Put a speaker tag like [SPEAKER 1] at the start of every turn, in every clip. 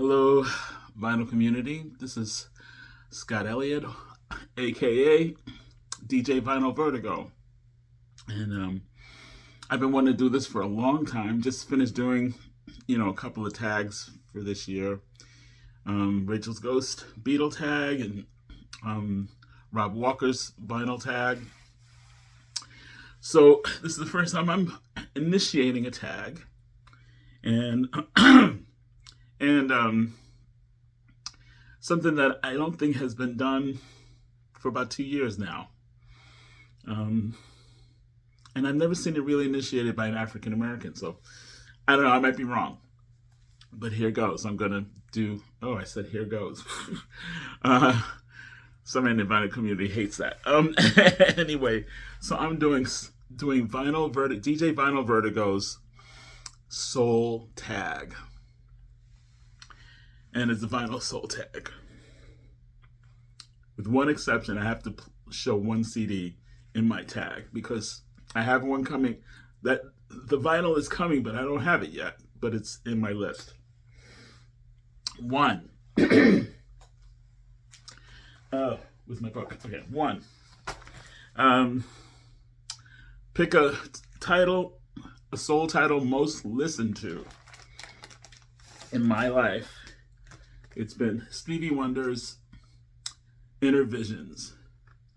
[SPEAKER 1] Hello, vinyl community. This is Scott Elliott, aka DJ Vinyl Vertigo. And I've been wanting to do this for a long time. Just finished doing, a couple of tags for this year. Rachel's Ghost Beetle tag and Rob Walker's vinyl tag. So this is the first time I'm initiating a tag. And something that I don't think has been done for about 2 years now. And I've never seen it really initiated by an African American. So I don't know, I might be wrong. But here goes. I'm going to do, I said here goes. Somebody in the vinyl community hates that. Anyway, so I'm doing DJ Vinyl Vertigo's Soul tag. And it's a vinyl soul tag. With one exception, I have to show one CD in my tag because I have one coming. That the vinyl is coming, but I don't have it yet. But it's in my list. One. Where's my book? Okay, one. Pick a title, a soul title most listened to in my life. It's been Stevie Wonder's Inner Visions.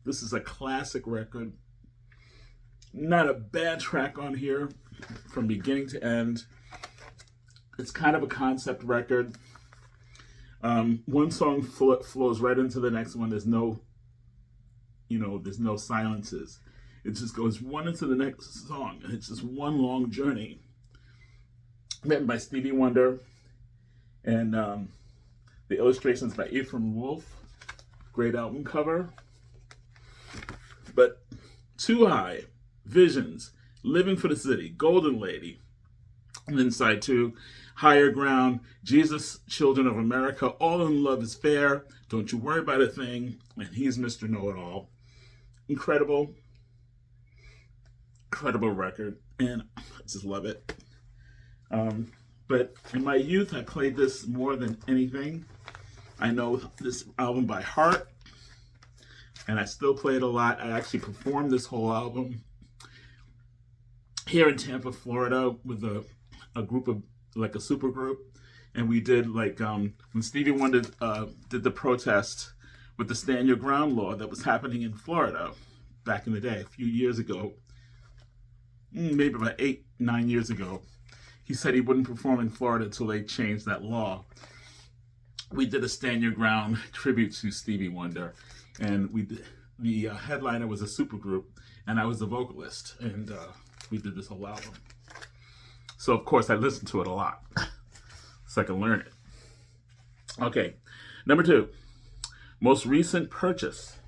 [SPEAKER 1] This is a classic record. Not a bad track on here from beginning to end. It's kind of a concept record. One song flows right into the next one. There's no silences. It just goes one into the next song. And it's just one long journey. Written by Stevie Wonder. And the illustrations by Ephraim Wolf. Great album cover. But Too High, Visions, Living for the City, Golden Lady. And then side 2, Higher Ground, Jesus, Children of America, All in Love is Fair, Don't You Worry About a Thing, and He's Mr. Know-It-All. Incredible record, and I just love it. But in my youth, I played this more than anything. I know this album by heart, and I still play it a lot. I actually performed this whole album here in Tampa, Florida, with a group of, like a super group. And we did, when Stevie Wonder did the protest with the Stand Your Ground law that was happening in Florida back in the day, a few years ago, maybe about 8-9 years ago. He said he wouldn't perform in Florida until they changed that law. We did a Stand Your Ground tribute to Stevie Wonder, and the headliner was a supergroup, and I was the vocalist, and we did this whole album. So of course I listened to it a lot, so I can learn it. Okay, number 2, most recent purchase,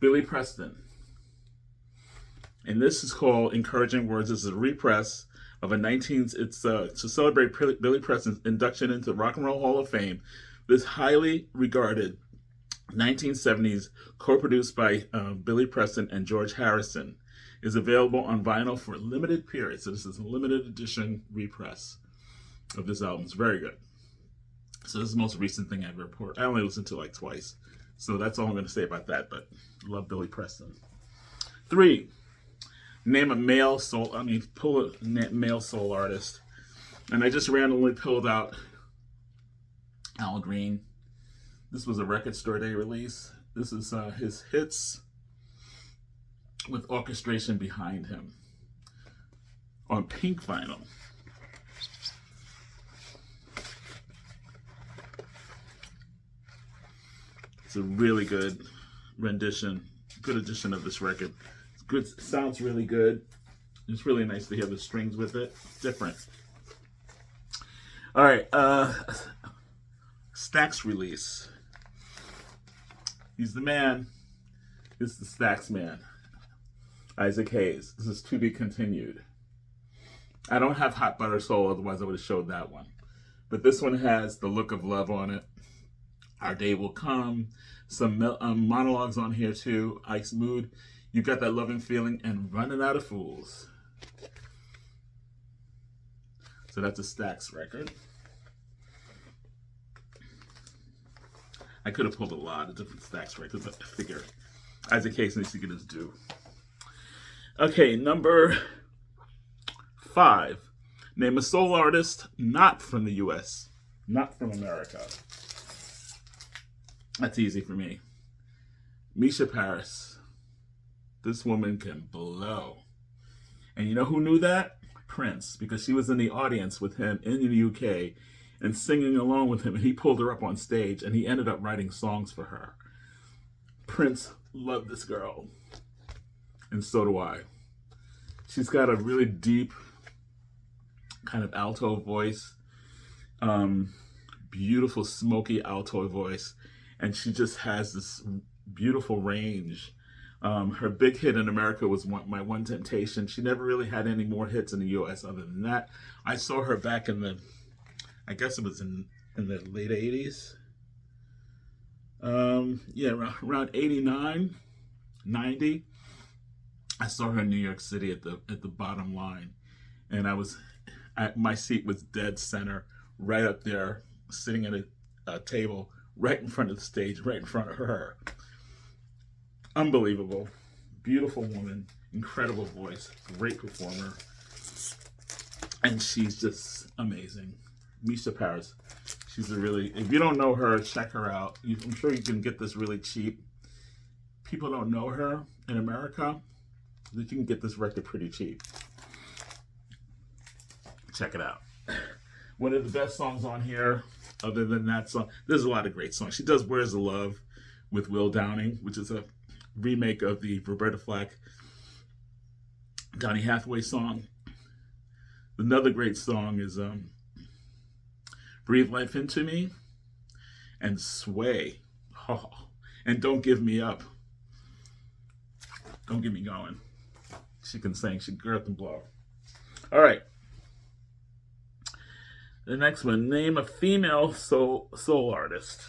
[SPEAKER 1] Billy Preston, and this is called Encouraging Words. This is a repress of it's to celebrate Billy Preston's induction into Rock and Roll Hall of Fame. This highly regarded 1970s, co-produced by Billy Preston and George Harrison, is available on vinyl for a limited period. So this is a limited edition repress of this album. It's very good. So this is the most recent thing I've reported. I only listened to it like twice. So that's all I'm going to say about that, but I love Billy Preston. 3, name a male soul, pull a male soul artist. And I just randomly pulled out Al Green. This was a Record Store Day release. This is his hits with orchestration behind him on pink vinyl. It's a really good rendition, good edition of this record. It's good, sounds really good. It's really nice to hear the strings with it. Different. All right, Stax Release. He's the man. This is the Stax man. Isaac Hayes. This is to be continued. I don't have Hot Butter Soul, otherwise I would have showed that one. But this one has The Look of Love on it. Our Day Will Come. Some monologues on here too. Ike's Mood. You Got That Loving Feeling, and Running Out of Fools. So that's a Stax record. I could have pulled a lot of different Stax records, but I figure as a case needs to get his due. Okay, number 5. Name a soul artist not from the U.S., not from America. That's easy for me. Misha Paris. This woman can blow. And you know who knew that? Prince, because she was in the audience with him in the UK and singing along with him, and he pulled her up on stage, and he ended up writing songs for her. Prince loved this girl, and so do I. She's got a really deep kind of alto voice, beautiful smoky alto voice, and she just has this beautiful range. Her big hit in America was My One Temptation. She never really had any more hits in the U.S. other than that. I saw her back in the, I guess it was in the late 80s. Around 89, 90. I saw her in New York City at the bottom line. And my seat was dead center, right up there, sitting at a table right in front of the stage, right in front of her. Unbelievable. Beautiful woman, incredible voice, great performer. And she's just amazing. Misha Paris. She's if you don't know her, check her out. I'm sure you can get this really cheap. People don't know her in America. You can get this record pretty cheap. Check it out. One of the best songs on here, other than that song, there's a lot of great songs. She does Where's the Love with Will Downing, which is a remake of the Roberta Flack, Donny Hathaway song. Another great song is Breathe Life Into Me and Sway. Oh, and Don't Give Me Up. Don't Get Me Going. She can sing. She can girth and blow. All right. The next one. Name a female soul artist.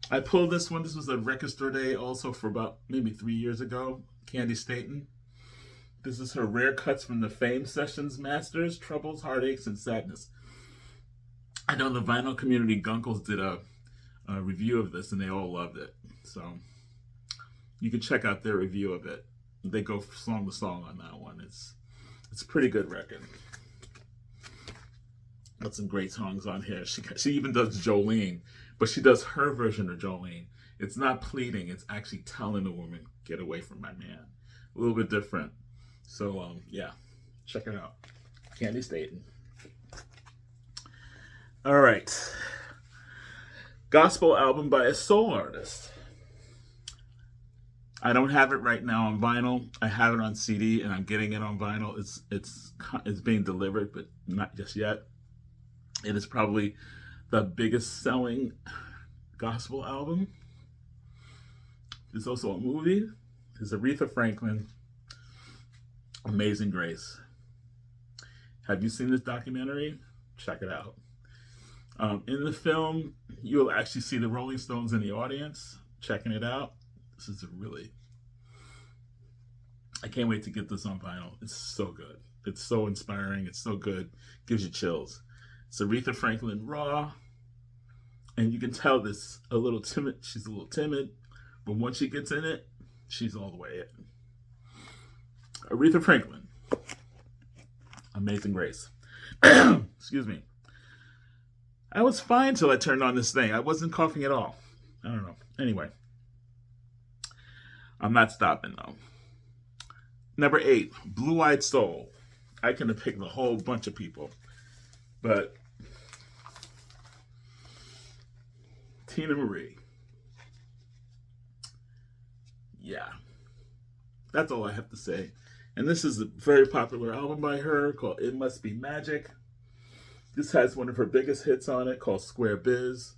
[SPEAKER 1] I pulled this one. This was a record store day also for about maybe 3 years ago. Candy Staten. This is her rare cuts from the Fame Sessions Masters, Troubles, Heartaches, and Sadness. I know the vinyl community Gunkles did a review of this, and they all loved it. So you can check out their review of it. They go song to song on that one. It's a pretty good record. Got some great songs on here. She even does Jolene, but she does her version of Jolene. It's not pleading. It's actually telling the woman, get away from my man. A little bit different. So, yeah, check it out. Candy Staten. All right. Gospel album by a soul artist. I don't have it right now on vinyl. I have it on CD, and I'm getting it on vinyl. It's being delivered, but not just yet. It is probably the biggest selling gospel album. There's also a movie. There's Aretha Franklin, Amazing Grace. Have you seen this documentary? Check it out. In the film, you'll actually see the Rolling Stones in the audience checking it out. This is I can't wait to get this on vinyl. It's so good. It's so inspiring. It's so good. Gives you chills. It's Aretha Franklin raw. And you can tell this a little timid. She's a little timid. But once she gets in it, she's all the way in. Aretha Franklin. Amazing Grace. Excuse me. I was fine till I turned on this thing. I wasn't coughing at all. I don't know. Anyway. I'm not stopping though. Number 8, Blue Eyed Soul. I could have picked a whole bunch of people. But Tina Marie. Yeah. That's all I have to say. And this is a very popular album by her called It Must Be Magic. This has one of her biggest hits on it called Square Biz.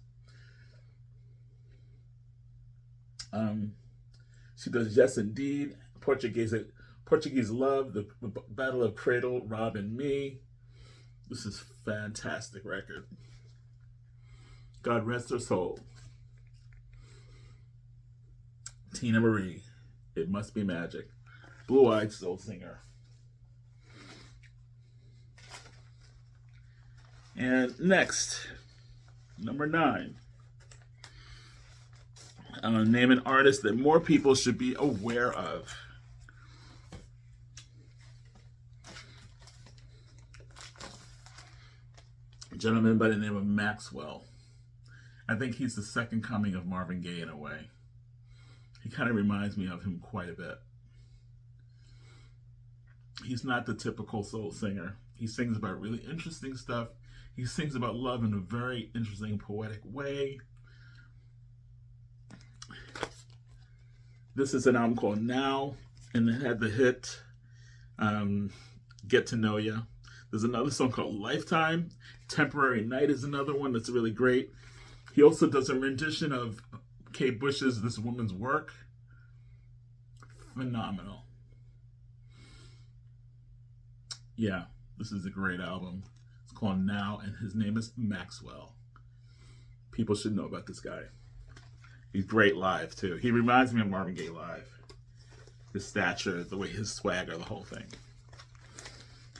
[SPEAKER 1] She does Yes Indeed, Portuguese Love, the Battle of Cradle, Rob and Me. This is a fantastic record. God rest her soul. Tina Marie, It Must Be Magic. Blue-eyed soul singer. And next, number 9. Name an artist that more people should be aware of. A gentleman by the name of Maxwell. I think he's the second coming of Marvin Gaye in a way. He kind of reminds me of him quite a bit. He's not the typical soul singer. He sings about really interesting stuff. He sings about love in a very interesting, poetic way. This is an album called Now, and it had the hit Get to Know Ya. There's another song called Lifetime. Temporary Night is another one that's really great. He also does a rendition of Kate Bush's This Woman's Work. Phenomenal. Yeah, this is a great album. It's called Now, and his name is Maxwell. People should know about this guy. He's great live, too. He reminds me of Marvin Gaye live. His stature, the way his swagger, the whole thing.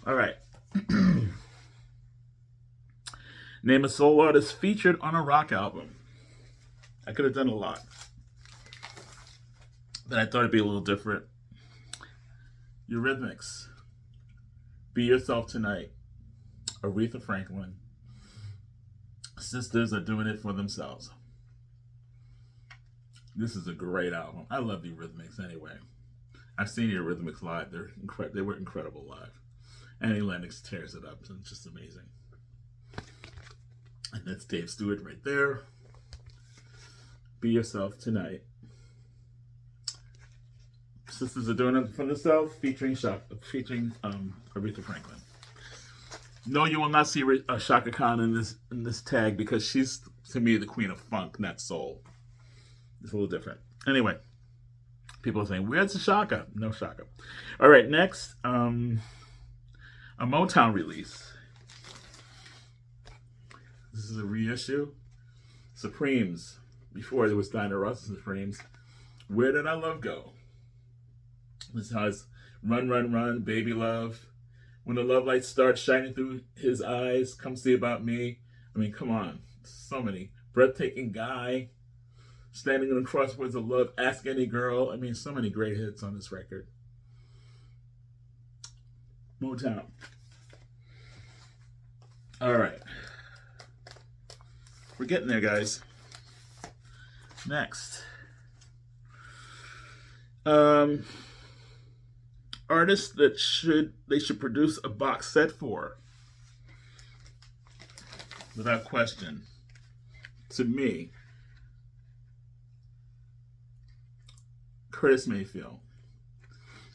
[SPEAKER 1] All right. Name a soul artist featured on a rock album. I could have done a lot, but I thought it'd be a little different. Eurythmics. Be Yourself Tonight. Aretha Franklin. Sisters Are Doing It For Themselves. This is a great album. I love the Eurythmics anyway. I've seen the Eurythmics live. They were incredible live. Annie Lennox tears it up. It's just amazing. And that's Dave Stewart right there. Be Yourself Tonight. Sisters Are Doing It For Themselves, featuring Aretha Franklin. No, you will not see Chaka Khan in this tag because she's, to me, the queen of funk, not soul. It's a little different. Anyway, people are saying, where's the Chaka? No Chaka. All right, next, a Motown release. This is a reissue. Supremes. Before there was Dinah Ross and Supremes. Where Did Our Love Go? This has Run, Run, Run, Baby Love. When the love light starts shining through his eyes, Come See About Me. I mean, come on. So many. Breathtaking Guy. Standing in the Crossroads of Love. Ask Any Girl. I mean, so many great hits on this record. Motown. All right. We're getting there, guys. Next. Artists that they should produce a box set for. Without question. To me, Curtis Mayfield.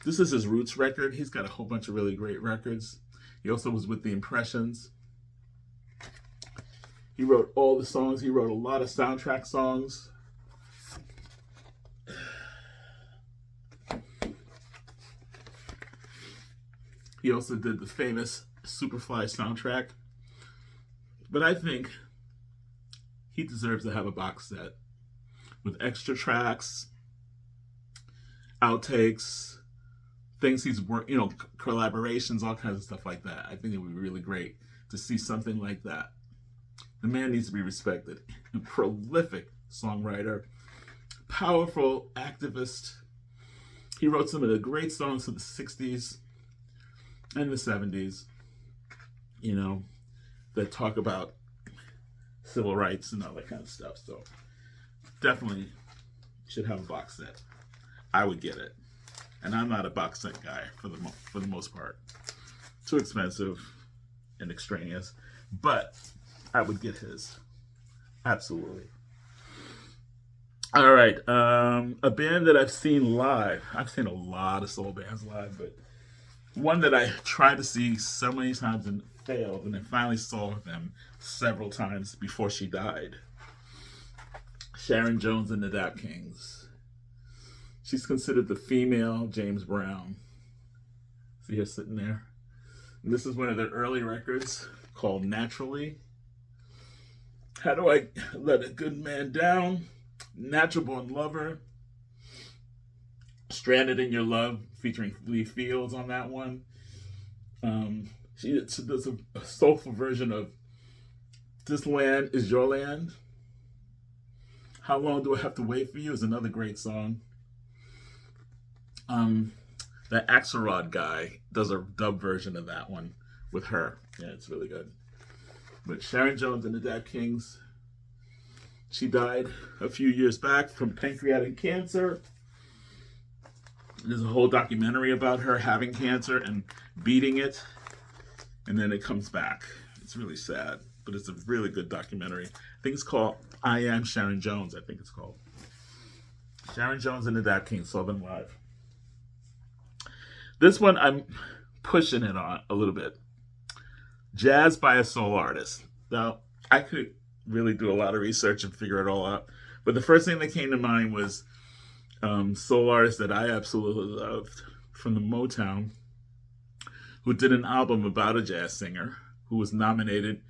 [SPEAKER 1] This is his Roots record. He's got a whole bunch of really great records. He also was with the Impressions. He wrote all the songs. He wrote a lot of soundtrack songs. He also did the famous Superfly soundtrack. But I think he deserves to have a box set with extra tracks, outtakes, things he's worked, collaborations, all kinds of stuff like that. I think it would be really great to see something like that. The man needs to be respected. A prolific songwriter, powerful activist. He wrote some of the great songs of the 60s and the 70s, that talk about civil rights and all that kind of stuff. So definitely should have a box set. I would get it. And I'm not a box set guy for the most part. Too expensive and extraneous. But I would get his. Absolutely. All right. A band that I've seen live. I've seen a lot of soul bands live, but one that I tried to see so many times and failed, and then finally saw them several times before she died. Sharon Jones and the Dap Kings. She's considered the female James Brown. See her sitting there? And this is one of their early records called Naturally. How Do I Let a Good Man Down? Natural Born Lover. Stranded in Your Love, featuring Lee Fields on that one. She does a soulful version of This Land Is Your Land. How Long Do I Have to Wait for You is another great song. That Axelrod guy does a dub version of that one with her. Yeah, it's really good. But Sharon Jones and the Dap Kings, she died a few years back from pancreatic cancer. There's a whole documentary about her having cancer and beating it, and then it comes back. It's really sad, but it's a really good documentary. I think it's called I Am Sharon Jones, I think it's called. Sharon Jones and the Dap Kings, saw them live. This one, I'm pushing it on a little bit. Jazz by a soul artist. Now, I could really do a lot of research and figure it all out, but the first thing that came to mind was soul artists that I absolutely loved from the Motown, who did an album about a jazz singer who was nominated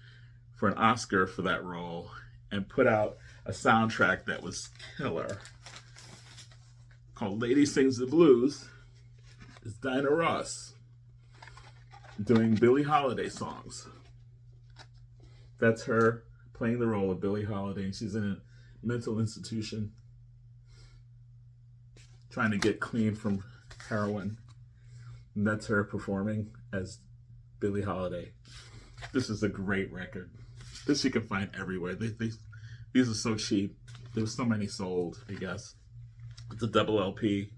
[SPEAKER 1] for an Oscar for that role and put out a soundtrack that was killer called Lady Sings the Blues. It's Diana Ross doing Billie Holiday songs. That's her playing the role of Billie Holiday, and she's in a mental institution trying to get clean from heroin. And that's her performing as Billie Holiday. This is a great record. This you can find everywhere. These are so cheap. There were so many sold, I guess. It's a double LP.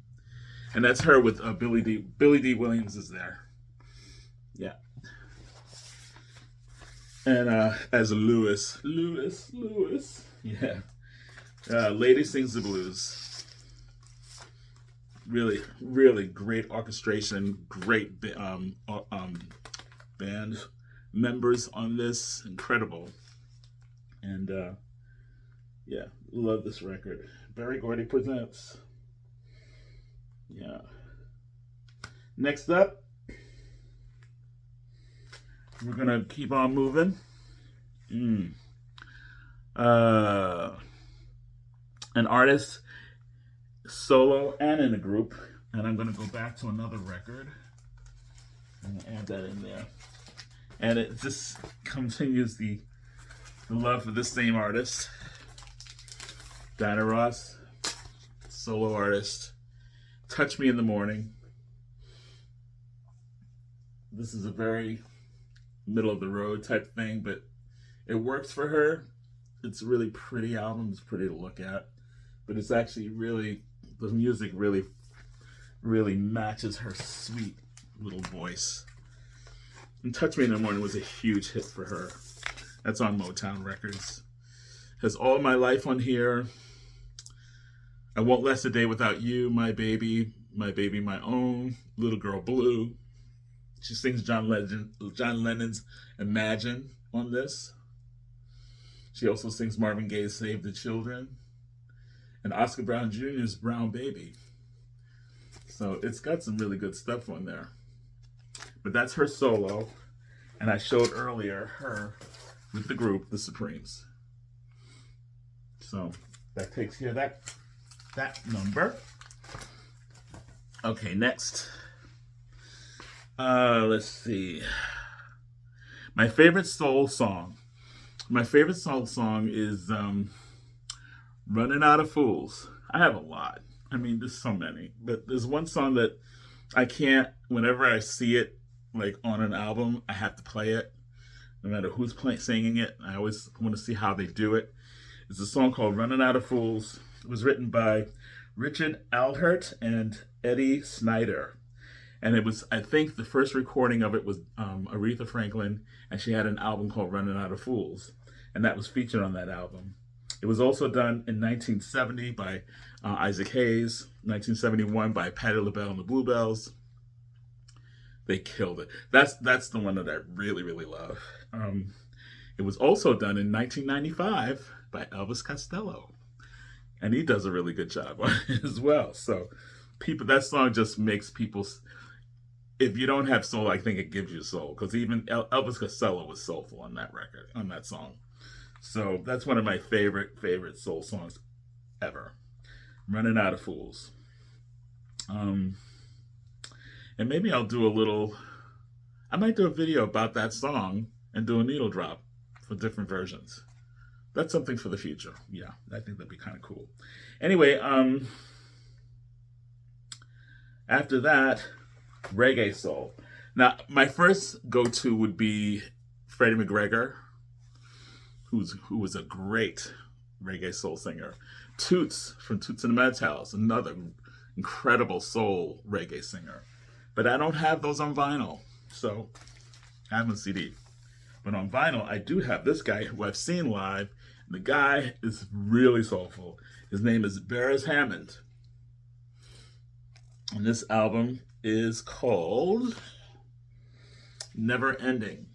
[SPEAKER 1] And that's her with Billy D. Billy D. Williams is there. Yeah. And as Lewis. Yeah. Lady Sings the Blues. Really, really great orchestration. Great band members on this. Incredible. And yeah, love this record. Berry Gordy presents. Yeah. Next up, we're gonna keep on moving. An artist, solo and in a group, and I'm gonna go back to another record and add that in there. And it just continues the love for this same artist, Diana Ross, solo artist. Touch Me in the Morning. This is a very middle of the road type thing, but it works for her. It's a really pretty album. It's pretty to look at, but it's actually really, the music really, really matches her sweet little voice. And Touch Me in the Morning was a huge hit for her. That's on Motown Records. Has All My Life on here. I Won't Last a Day Without You, My Baby, My Own, Little Girl Blue. She sings John Lennon's Imagine on this. She also sings Marvin Gaye's Save the Children and Oscar Brown Jr.'s Brown Baby. So it's got some really good stuff on there. But that's her solo. And I showed earlier her with the group, The Supremes. So that takes care of that number. Okay, next. Let's see. My favorite soul song. My favorite soul song is Running Out of Fools. I have a lot. I mean, there's so many. But there's one song that I can't, whenever I see it, like on an album, I have to play it. No matter who's singing it. I always want to see how they do it. It's a song called Running Out of Fools. It was written by Richard Alhert and Eddie Snyder. And it was, I think the first recording of it was Aretha Franklin, and she had an album called Running Out of Fools. And that was featured on that album. It was also done in 1970 by Isaac Hayes, 1971 by Patti LaBelle and the Bluebells. They killed it. That's the one that I really, really love. It was also done in 1995 by Elvis Costello. And he does a really good job on it as well. So that song just makes people, if you don't have soul, I think it gives you soul. Because even Elvis Costello was soulful on that record, on that song. So that's one of my favorite soul songs ever. Running Out of Fools. And maybe I'll do I might do a video about that song and do a needle drop for different versions. That's something for the future. Yeah, I think that'd be kind of cool. Anyway, after that, Reggae Soul. Now, my first go-to would be Freddie McGregor, who was a great reggae soul singer. Toots from Toots and the Maytals, another incredible soul reggae singer. But I don't have those on vinyl, so I have a CD. But on vinyl, I do have this guy who I've seen live. And the guy is really soulful. His name is Beres Hammond. And this album is called Never Ending.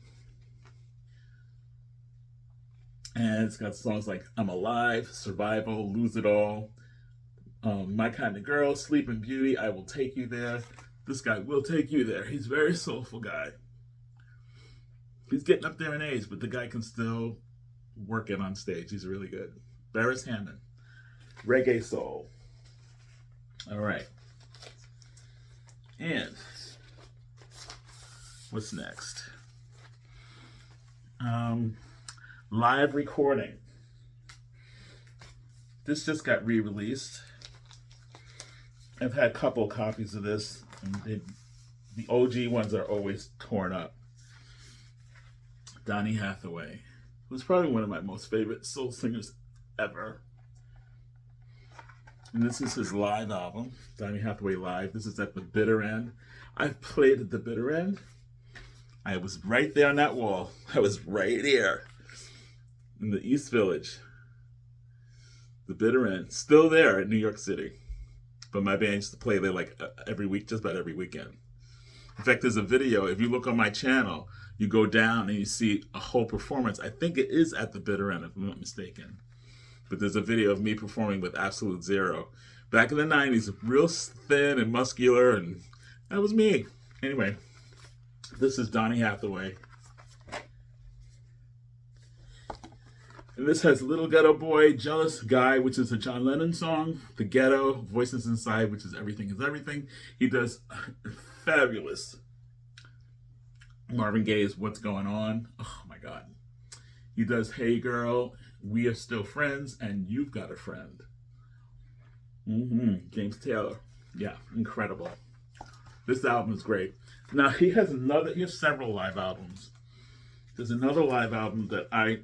[SPEAKER 1] And it's got songs like I'm Alive, Survival, Lose It All, My Kind of Girl, Sleeping Beauty, I Will Take You There. This guy will take you there. He's a very soulful guy. He's getting up there in age, but the guy can still work it on stage. He's really good. Beres Hammond. Reggae Soul. All right. And what's next? Live recording. This just got re-released. I've had a couple copies of this, and the OG ones are always torn up. Donny Hathaway was probably one of my most favorite soul singers ever. And this is his live album, Donny Hathaway Live. This is at the bitter end. I've played at the bitter end. I was right there on that wall. I was right here in the East Village. The bitter end. Still there in New York City. But my band used to play there like every week, just about every weekend. In fact, there's a video. If you look on my channel, you go down and you see a whole performance. I think it is at the bitter end, if I'm not mistaken. But there's a video of me performing with Absolute Zero. Back in the 90s, real thin and muscular, and that was me. Anyway, this is Donny Hathaway. And this has Little Ghetto Boy, Jealous Guy, which is a John Lennon song. The Ghetto, Voices Inside, which is Everything is Everything. He does fabulous Marvin Gaye's What's Going On. Oh my God. He does Hey Girl, We Are Still Friends, and You've Got a Friend. James Taylor. Yeah, incredible. This album is great. Now he has several live albums. There's another live album that I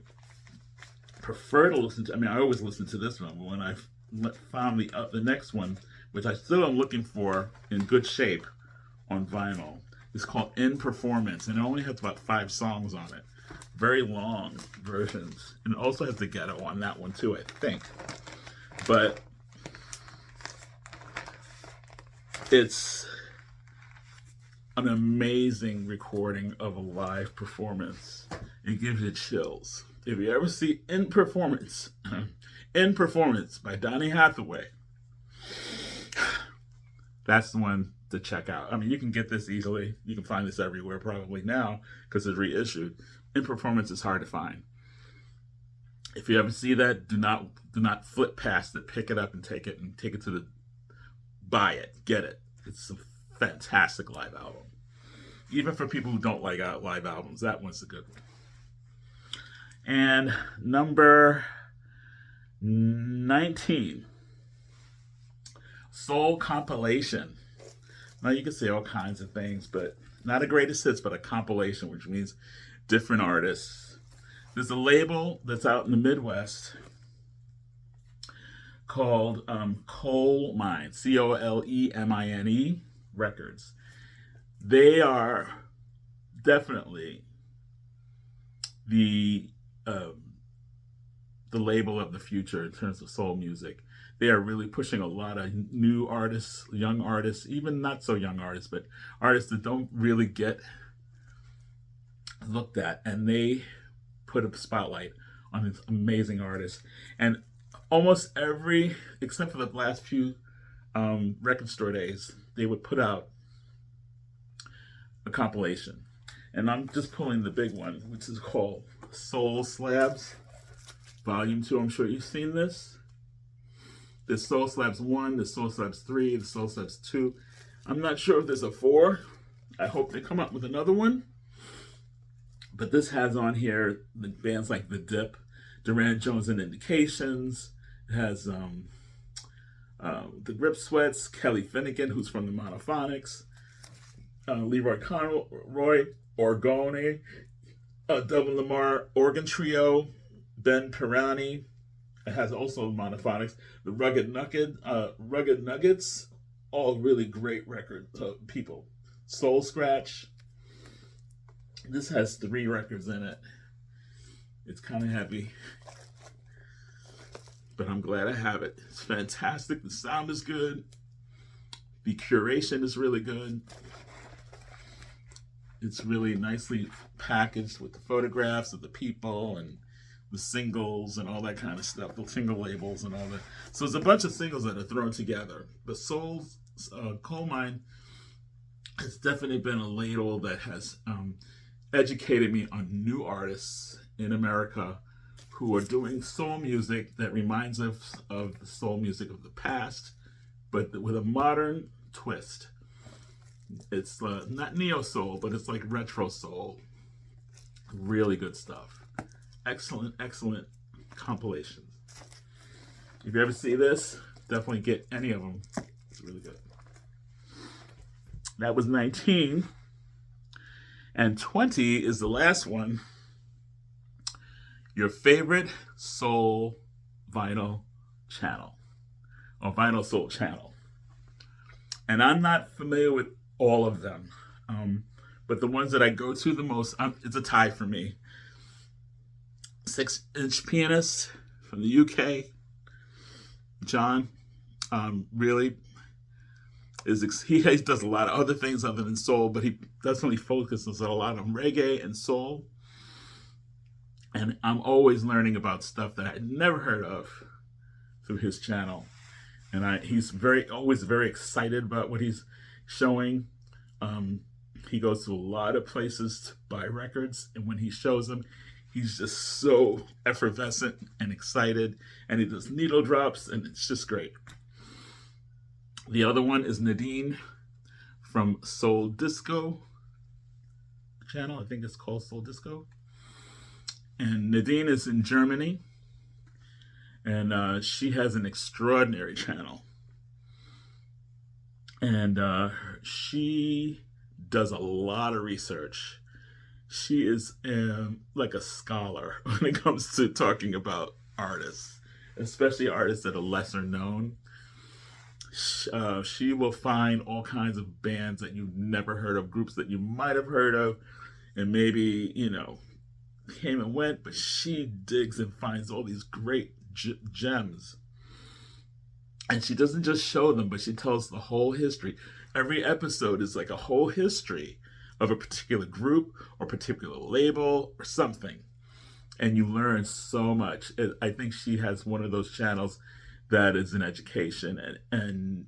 [SPEAKER 1] prefer to listen to. I mean, I always listen to this one, but when I found the next one, which I still am looking for in good shape on vinyl, it's called In Performance, and it only has about 5 songs on it. Very long versions. And it also has the Ghetto on that one too, I think. But it's an amazing recording of a live performance. It gives you chills. If you ever see In Performance by Donny Hathaway, that's the one to check out. I mean, you can get this easily. You can find this everywhere probably now because it's reissued. In Performance is hard to find. If you ever see that, do not flip past it. Pick it up and take it to the buy it, get it. It's a fantastic live album. Even for people who don't like live albums, that one's a good one. And number 19, Soul Compilation. Now you can say all kinds of things, but not a greatest hits, but a compilation, which means different artists. There's a label that's out in the Midwest called Coal Mine, Colemine Records. They are definitely the label of the future in terms of soul music. They are really pushing a lot of new artists, young artists, even not so young artists, but artists that don't really get looked at, and they put a spotlight on these amazing artists. And almost every, except for the last few record store days, they would put out a compilation. And I'm just pulling the big one, which is called Soul Slabs Volume 2. I'm sure you've seen this. There's Soul Slabs 1, there's Soul Slabs 3, there's Soul Slabs 2. I'm not sure if there's a 4. I hope they come up with another one. But this has on here the bands like The Dip, Duran Jones and Indications. It has the Grip Sweats, Kelly Finnegan, who's from the Monophonics, Leroy Conroy, Orgone, Dublin Lamar Organ Trio, Ben Pirani. It has also Monophonics, the Rugged Nuggets, all really great record people. Soul Scratch. This has 3 records in it. It's kind of heavy, but I'm glad I have it. It's fantastic. The sound is good. The curation is really good. It's really nicely packaged with the photographs of the people and the singles and all that kind of stuff, the single labels and all that. So it's a bunch of singles that are thrown together. But Coal Mine has definitely been a label that has educated me on new artists in America who are doing soul music that reminds us of the soul music of the past, but with a modern twist. It's not neo soul, but it's like retro soul. Really good stuff. Excellent, excellent compilations. If you ever see this, definitely get any of them. It's really good. That was 19. And 20 is the last one. Your favorite soul vinyl channel. Or vinyl soul channel. And I'm not familiar with all of them. But the ones that I go to the most, it's a tie for me. 6-inch Pianist from the UK. John really he does a lot of other things other than soul, but he definitely focuses a lot on reggae and soul. And I'm always learning about stuff that I had never heard of through his channel. And he's always very excited about what he's showing. He goes to a lot of places to buy records, and when he shows them, he's just so effervescent and excited, and he does needle drops, and it's just great. The other one is Nadine from Soul Disco channel. I think it's called Soul Disco. And Nadine is in Germany, and she has an extraordinary channel. And she does a lot of research. She is like a scholar when it comes to talking about artists, especially artists that are lesser known. She will find all kinds of bands that you've never heard of, groups that you might have heard of, and maybe, came and went, but she digs and finds all these great gems. And she doesn't just show them, but she tells the whole history. Every episode is like a whole history of a particular group or particular label or something. And you learn so much. I think she has one of those channels that is an education, and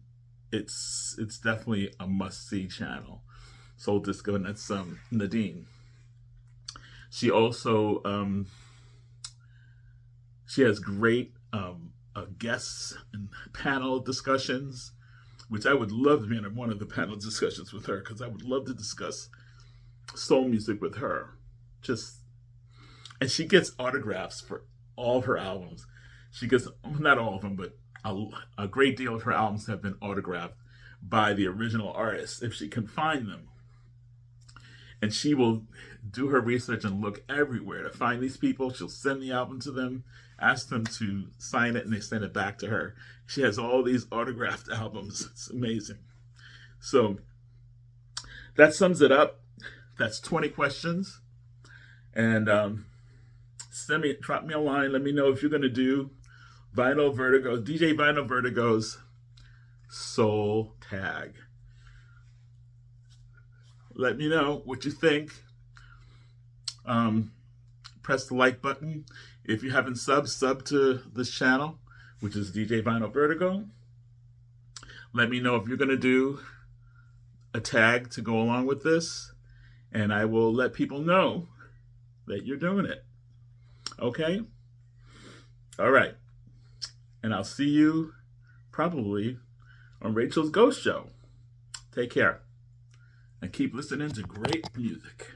[SPEAKER 1] it's definitely a must-see channel. Soul Disco, and that's Nadine. She also she has great guests and panel discussions, which I would love to be in one of the panel discussions with her, because I would love to discuss soul music with her. And she gets autographs for all of her albums. She gets, not all of them, but a great deal of her albums have been autographed by the original artists, if she can find them. And she will do her research and look everywhere to find these people. She'll send the album to them, ask them to sign it, and they send it back to her. She has all these autographed albums. It's amazing. So that sums it up. That's 20 questions. And drop me a line. Let me know if you're going to do Vinyl Vertigo, DJ Vinyl Vertigo's Soul Tag. Let me know what you think. Press the like button. If you haven't sub to this channel, which is DJ Vinyl Vertigo. Let me know if you're going to do a tag to go along with this, and I will let people know that you're doing it. Okay? All right. And I'll see you probably on Rachel's Ghost Show. Take care. And keep listening to great music.